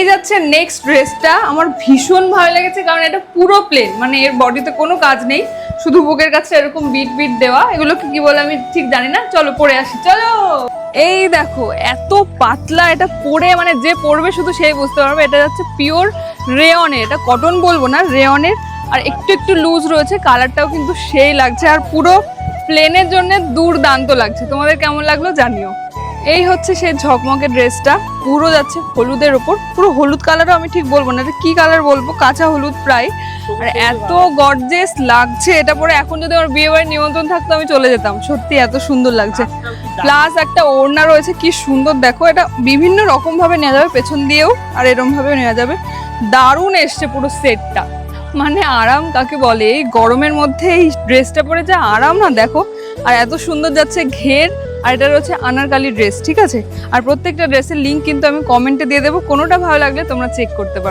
এই যাচ্ছে নেক্সট ড্রেসটা। আমার ভীষণ ভালো লেগেছে কারণ এটা পুরো প্লেন, মানে এর বডিতে কোনো কাজ নেই, শুধু বুকের কাছে এরকম বিট বিট দেওয়া। এগুলোকে কি বলে আমি ঠিক জানি না, চলো পরে আসি চলো। এই দেখো এত পাতলা, এটা পরে মানে যে পরবে শুধু সেই বুঝতে পারবে। এটা যাচ্ছে পিওর রেয়নের, এটা কটন বলবো না, রেয়নের। আর একটু একটু লুজ রয়েছে, কালারটাও কিন্তু সেই লাগছে, আর পুরো প্লেনের জন্য দুর্দান্ত লাগছে। তোমাদের কেমন লাগলো জানিও। এই হচ্ছে সেই ঝকমকে ড্রেসটা, পুরো যাচ্ছে হলুদের ওপর, পুরো হলুদ কালারও আমি ঠিক বলবো না, এটা কি কালার বলবো, কাঁচা হলুদ প্রায়। আর এত গর্জিয়াস লাগছে এটা পরে। এখন যদি আমার বিয়ে বাড়ির নিমন্ত্রণ থাকতো আমি চলে যেতাম, সত্যি এত সুন্দর লাগছে। প্লাস একটা ওড়না রয়েছে, কি সুন্দর দেখো। এটা বিভিন্ন রকম ভাবে নেওয়া যাবে, পেছন দিয়েও আর এরকম ভাবেও নেওয়া যাবে। দারুণ এসছে পুরো সেটটা, মানে আরাম কাকে বলে, এই গরমের মধ্যে এই ড্রেসটা পরে যা আরাম না দেখো। আর এত সুন্দর যাচ্ছে ঘের। আর এটা রয়েছে আনারকালি ড্রেস, ঠিক আছে। আর প্রত্যেকটা ড্রেসের লিঙ্ক কিন্তু আমি কমেন্টে দিয়ে দেবো, কোনোটা ভালো লাগলে তোমরা চেক করতে পারো।